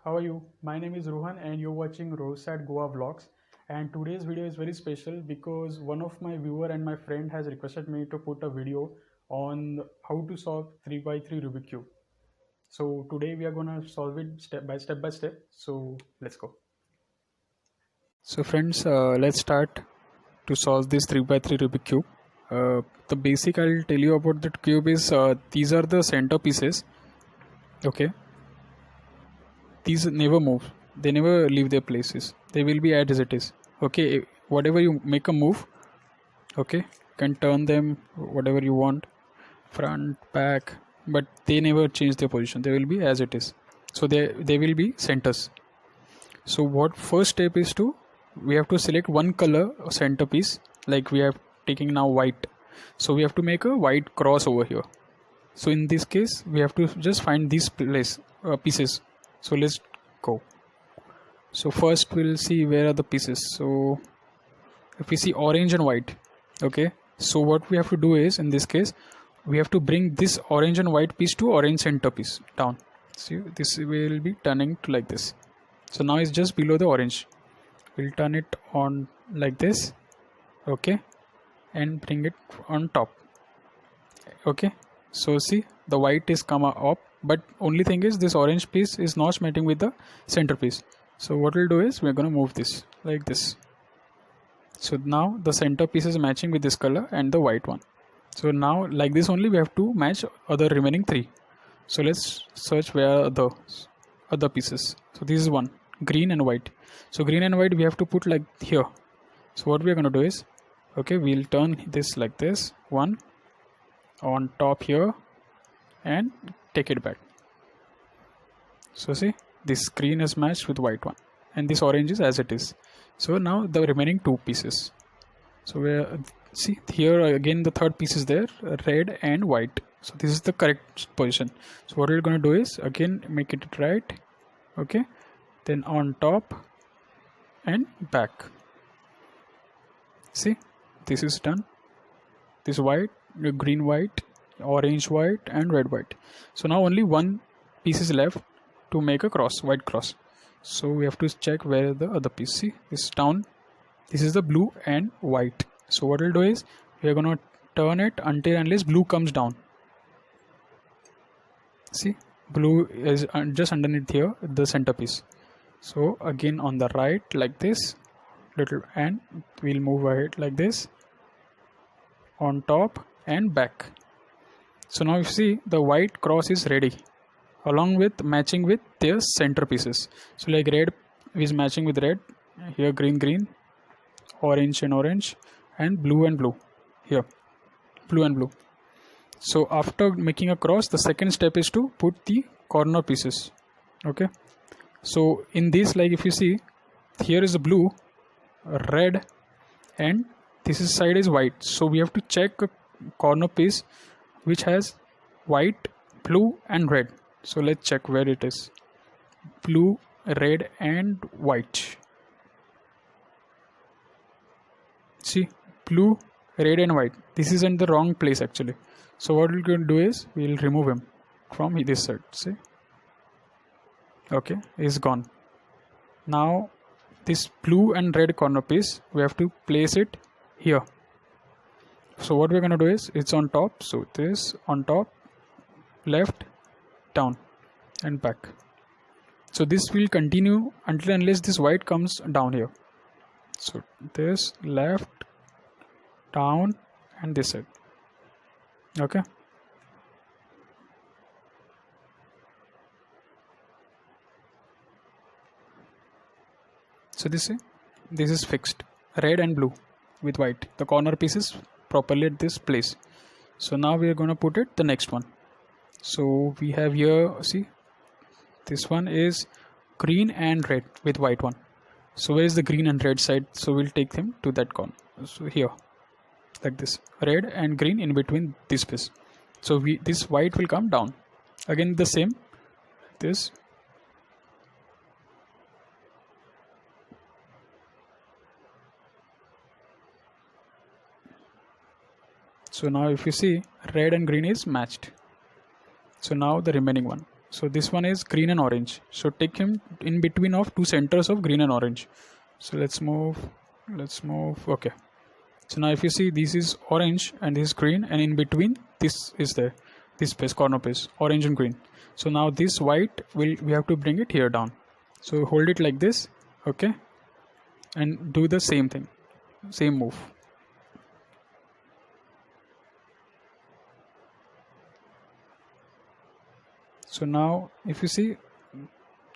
How are you? My name is Rohan and you're watching Rosat Goa Vlogs. And today's video is very special because one of my viewer and my friend has requested me to put a video on how to solve 3 by 3 Rubik Cube. So today we are gonna solve it step by step by step. So let's go. So friends, let's start to solve this 3 by 3 Rubik Cube. The basic I'll tell you about the cube is these are the center pieces. Okay, these never move, they never leave their places, they will be as it is. Okay, whatever you make a move, okay, you can turn them whatever you want, front, back, but they never change their position, they will be as it is. So they will be centers. So what first step is to, we have to select one color centerpiece, like we are taking now white, so we have to make a white cross over here. So in this case we have to just find these pieces. So let's go. So first we'll see where are the pieces. So if we see orange and white, okay, so what we have to do is, in this case we have to bring this orange and white piece to orange center piece down. See, this will be turning to like this. So now it's just below the orange, we'll turn it on like this, okay, and bring it on top. Okay, so see, the white is come up, but only thing is this orange piece is not matching with the centerpiece. So what we'll do is we're going to move this like this. So now the center piece is matching with this color and the white one. So now like this only we have to match other remaining three. So let's search where are the other pieces. So this is one, green and white. So green and white we have to put like here. So what we are going to do is, okay, we'll turn this like this, one on top here and take it back. So see, this green is matched with white one and this orange is as it is. So now the remaining two pieces. So we see here again the third piece is there, red and white. So this is the correct position. So what we're going to do is again make it right, okay, then on top and back. See, this is done. This white, green white, orange white and red white. So now only one piece is left to make a cross, white cross. So we have to check where the other piece. See, this is down, this is the blue and white. So what we'll do is we are going to turn it until unless blue comes down. See, blue is just underneath here, the centerpiece. So again on the right like this little, and we'll move ahead like this, on top and back. So now you see the white cross is ready along with matching with their center pieces. So like red is matching with red, here green, orange and orange, and blue here, blue and blue. So after making a cross, the second step is to put the corner pieces. Okay, so in this, like if you see, here is blue, red, and this is side is white. So we have to check a corner piece which has white, blue and red. So let's check where it is. Blue, red and white. See, blue, red and white. This is in the wrong place actually. So what we're going to do is we'll remove him from this side. See, okay, he's gone. Now this blue and red corner piece we have to place it here. So what we're going to do is, it's on top, so this on top, left, down and back. So this will continue until unless this white comes down here. So this left, down and this side. Okay, so this is fixed, red and blue with white, the corner pieces properly at this place. So now we are going to put it the next one. So we have here, see, this one is green and red with white one. So where is the green and red side? So we'll take them to that corner. So here like this, red and green in between this piece. So this white will come down again, the same this. So now if you see, red and green is matched. So now the remaining one. So this one is green and orange. So take him in between of two centers of green and orange. So let's move. Okay. So now if you see, this is orange and this is green, and in between this is there, this piece, corner piece, orange and green. So now this white we have to bring it here down. So hold it like this, okay, and do the same thing, same move. So now if you see,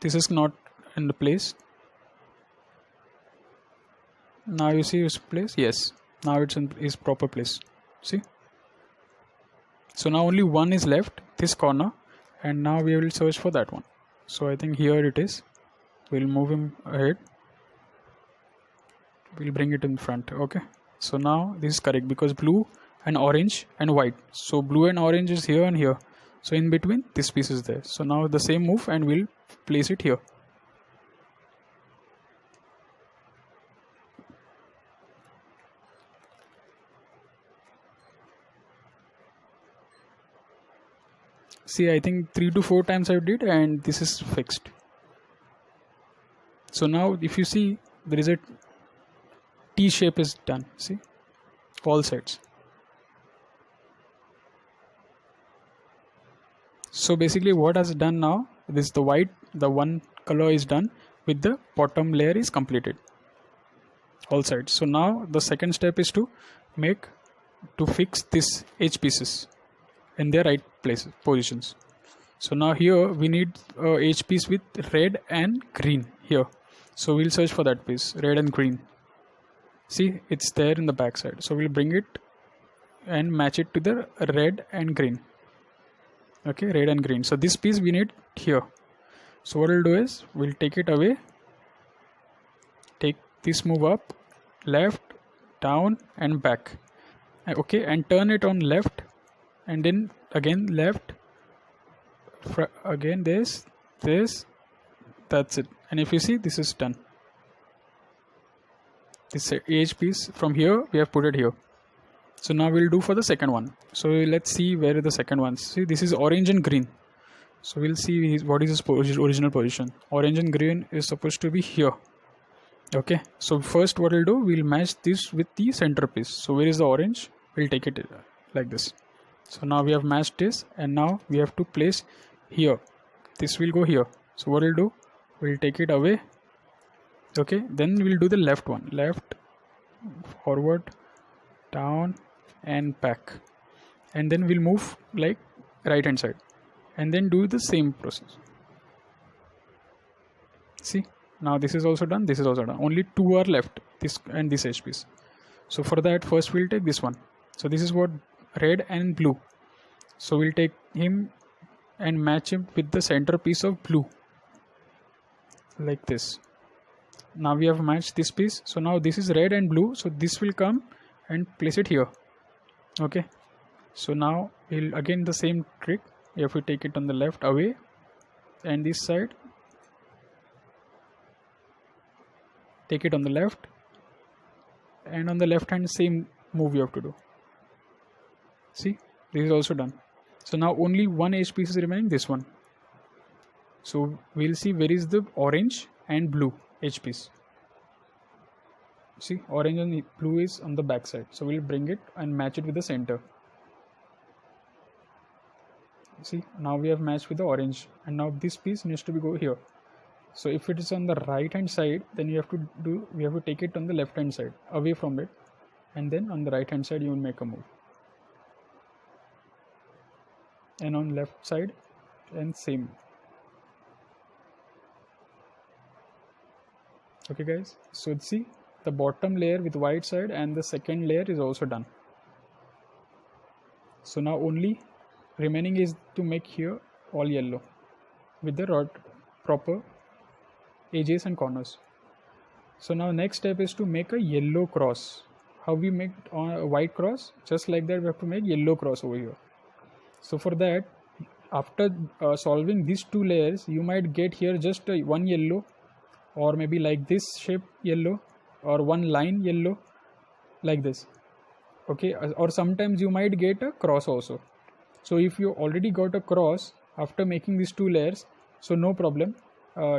this is not in the place. Now you see its place. Yes, now it's in its proper place. See, so now only one is left, this corner, and now we will search for that one. So I think here it is. We'll move him ahead, we'll bring it in front. Okay, so now this is correct because blue and orange and white, so blue and orange is here and here, so in between this piece is there. So now the same move, and we'll place it here. See, I think 3 to 4 times I did, and this is fixed. So now if you see, there is a T shape is done. See, all sides. So basically what has done now, this the white, the one color is done with the bottom layer is completed, all sides. So now the second step is to fix this edge pieces in their right places, positions. So now here we need a edge piece with red and green here. So we'll search for that piece, red and green. See, it's there in the back side. So we'll bring it and match it to the red and green. Okay, red and green. So this piece we need here. So what we'll do is we'll take it away, take this move up, left, down and back. Okay, and turn it on left, and then again left, again this, that's it. And if you see, this is done. This edge piece from here we have put it here. So now we'll do for the second one. So let's see where the second one. See, this is orange and green. So we'll see what is his original position. Orange and green is supposed to be here. Okay, so first what we'll do, we'll match this with the center piece. So where is the orange? We'll take it like this. So now we have matched this, and now we have to place here. This will go here. So what we'll do, we'll take it away. Okay, then we'll do the left one, left, forward, down and back, and then we'll move like right hand side, and then do the same process. See, now this is also done, this is also done. Only two are left, this and this edge piece. So for that, first we'll take this one. So this is what, red and blue. So we'll take him and match him with the center piece of blue like this. Now we have matched this piece. So now this is red and blue, so this will come and place it here. Okay, so now we'll again the same trick. You have to take it on the left away, and this side take it on the left, and on the left hand same move you have to do. See, this is also done. So now only one edge piece is remaining, this one. So we'll see where is the orange and blue edge piece. See, orange and blue is on the back side. So we'll bring it and match it with the center. See, now we have matched with the orange, and now this piece needs to be go here. So if it is on the right hand side, then we have to take it on the left hand side away from it, and then on the right hand side you will make a move, and on left side and same. Okay guys, so see, the bottom layer with white side and the second layer is also done. So now only remaining is to make here all yellow with the proper edges and corners. So now next step is to make a yellow cross. How we make a white cross? Just like that we have to make yellow cross over here. So for that, after solving these two layers, you might get here just one yellow, or maybe like this shape yellow, or one line yellow like this. Okay, or sometimes you might get a cross also. So if you already got a cross, after making these 2 layers, so no problem,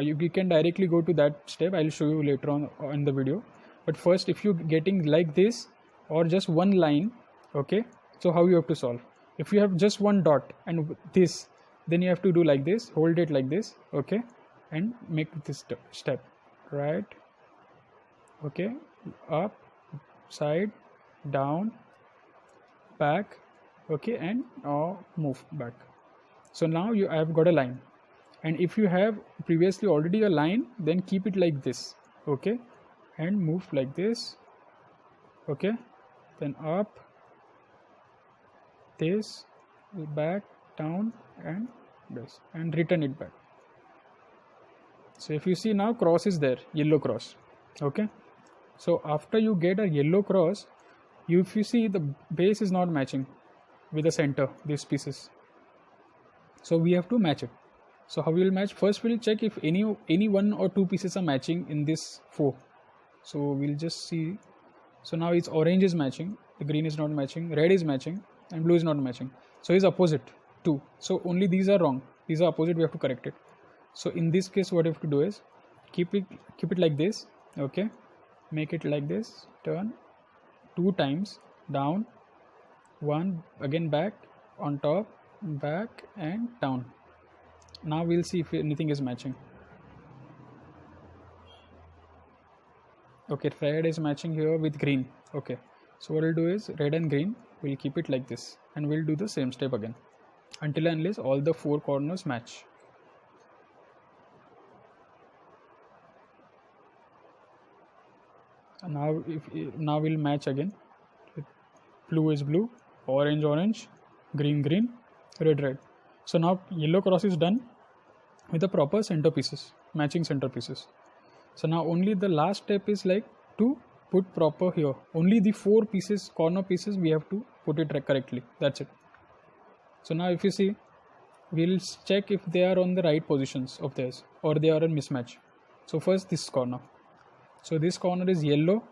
you can directly go to that step. I'll show you later on in the video. But first, if you're getting like this or just one line, okay, so how you have to solve? If you have just one dot and this, then you have to do like this, hold it like this, okay, and make this step, right, okay, up, side, down, back, okay, and move back. So now I have got a line. And if you have previously already a line, then keep it like this, okay, and move like this, okay, then up, this, back, down, and this, and return it back. So if you see now, cross is there, yellow cross, okay. So after you get a yellow cross, if you see the base is not matching with the center, these pieces, so we have to match it. So how we will match? First we'll check if any 1 or 2 pieces are matching in this 4. So we'll just see. So now it's orange is matching, the green is not matching, red is matching, and blue is not matching. So it's opposite 2. So only these are wrong, these are opposite, we have to correct it. So in this case, what you have to do is keep it like this, okay, make it like this, turn 2 times, down, 1 again, back, on top, back, and down. Now we'll see if anything is matching. Okay, red is matching here with green. Okay, so what we'll do is red and green, we'll keep it like this, and we'll do the same step again until and unless all the 4 corners match. And now we'll match again. Blue is blue, orange orange, green green, red red. So now yellow cross is done with the proper centerpieces, matching centerpieces. So now only the last step is like to put proper here. Only the 4 pieces, corner pieces, we have to put it correctly. That's it. So now if you see, we'll check if they are on the right positions of theirs or they are a mismatch. So first this corner. So this corner is yellow,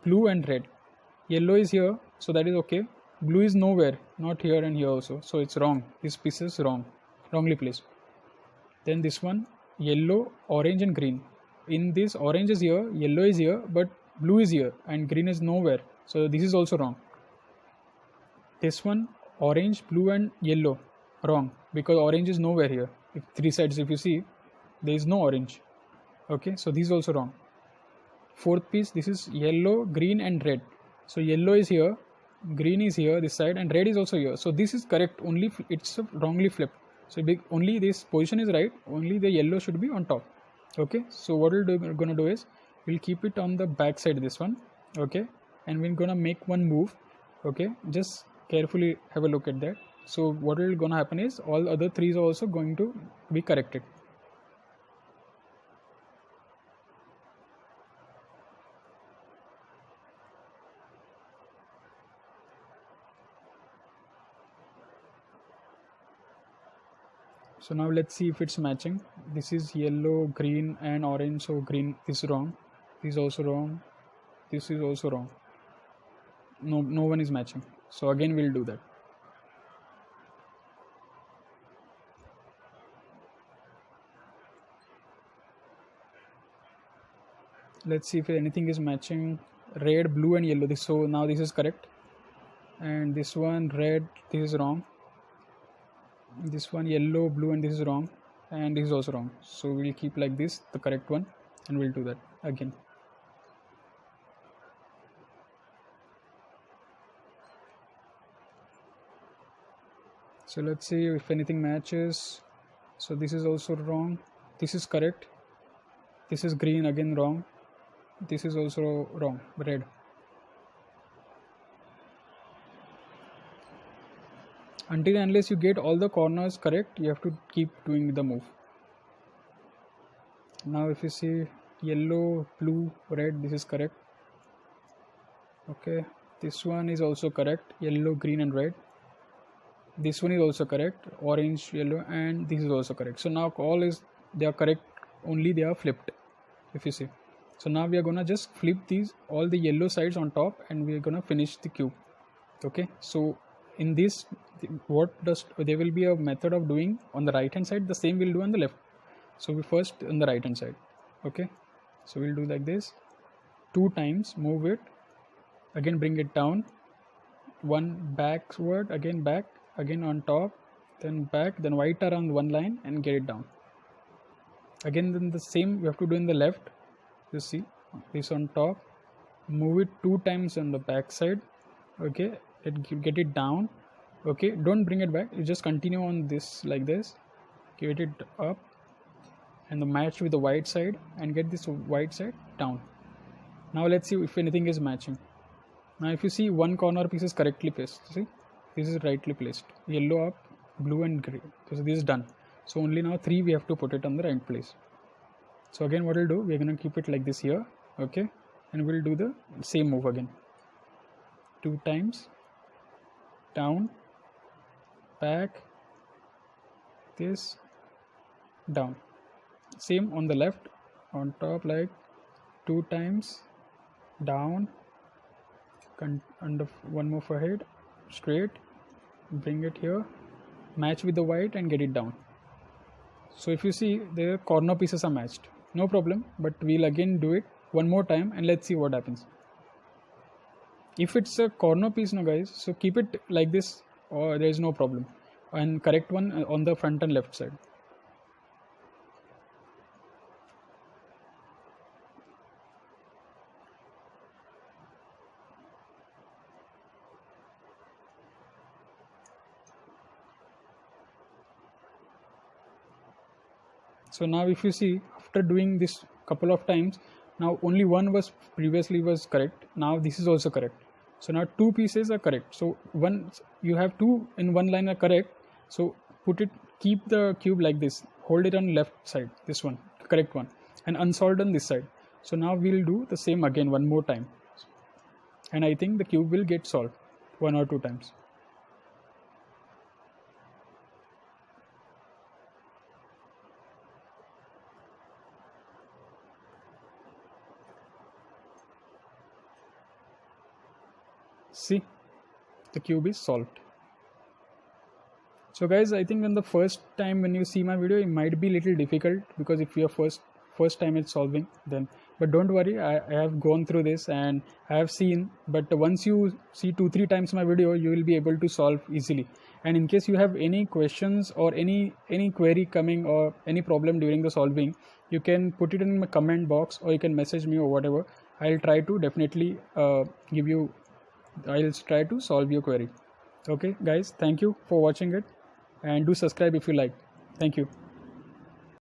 blue and red. Yellow is here, so that is okay. Blue is nowhere, not here and here also. So it's wrong. This piece is wrong, wrongly placed. Then this one, yellow, orange and green. In this, orange is here, yellow is here, but blue is here and green is nowhere. So this is also wrong. This one, orange, blue and yellow, wrong, because orange is nowhere here. If 3 sides, if you see, there is no orange. Okay, so this is also wrong. 4th piece, this is yellow, green and red. So yellow is here, green is here this side, and red is also here. So this is correct, only it's wrongly flipped. So only this position is right, only the yellow should be on top. Okay, so what we're gonna do is we'll keep it on the back side, this one, okay, and we're gonna make one move. Okay, just carefully have a look at that. So what will gonna happen is all other 3s are also going to be corrected. So now let's see if it's matching. This is yellow, green and orange. So green is wrong. This is also wrong. This is also wrong. No one is matching. So again we'll do that. Let's see if anything is matching. Red, blue and yellow. So now this is correct. And this one red, this is wrong. This one yellow, blue and this is wrong, and this is also wrong. So we'll keep like this, the correct one, and we'll do that again. So let's see if anything matches. So this is also wrong, this is correct, this is green, again wrong, this is also wrong, red. Until and unless you get all the corners correct, you have to keep doing the move. Now if you see yellow, blue, red, this is correct. Okay, this one is also correct, yellow, green and red. This one is also correct, orange, yellow, and this is also correct. So now they are correct, only they are flipped, if you see. So now we are gonna just flip all the yellow sides on top, and we are gonna finish the cube. Okay, so in this, there will be a method of doing on the right hand side, the same we'll do on the left. So we first on the right hand side. Okay, so we'll do like this, 2 times move it, again bring it down, one backward, again back, again on top, then back, then white around one line and get it down. Again then the same we have to do in the left. You see this on top, move it 2 times on the back side. Okay, get it down. Okay, don't bring it back, you just continue on this like this, get it up and the match with the white side and get this white side down. Now let's see if anything is matching. Now if you see, one corner piece is correctly placed. See, this is rightly placed, yellow up, blue and grey. So this is done. So only now 3 we have to put it on the right place. So again what we'll do, we're going to keep it like this here. Okay, and we'll do the same move again, 2 times down, back, this, down. Same on the left, on top, like 2 times down, under one move ahead, straight, bring it here, match with the white and get it down. So if you see, the corner pieces are matched, no problem, but we'll again do it one more time and let's see what happens. If it's a corner piece now guys, so keep it like this or there is no problem, and correct one on the front and left side. So now if you see, after doing this couple of times, now only one was previously was correct, now this is also correct. So now 2 pieces are correct. So one, you have 2 in one line are correct. So put it, keep the cube like this, hold it on left side, this one, correct one, and unsolved on this side. So now we'll do the same again one more time, and I think the cube will get solved 1 or 2 times. See, the cube is solved. So guys, I think in the first time when you see my video, it might be little difficult, because if you're first time it's solving, then, but don't worry, I have gone through this and I have seen. But once you see 2-3 times my video, you will be able to solve easily. And in case you have any questions or any query coming or any problem during the solving, you can put it in my comment box or you can message me or whatever. I'll try to definitely I'll try to solve your query. Okay guys, thank you for watching it, and do subscribe if you like. Thank you.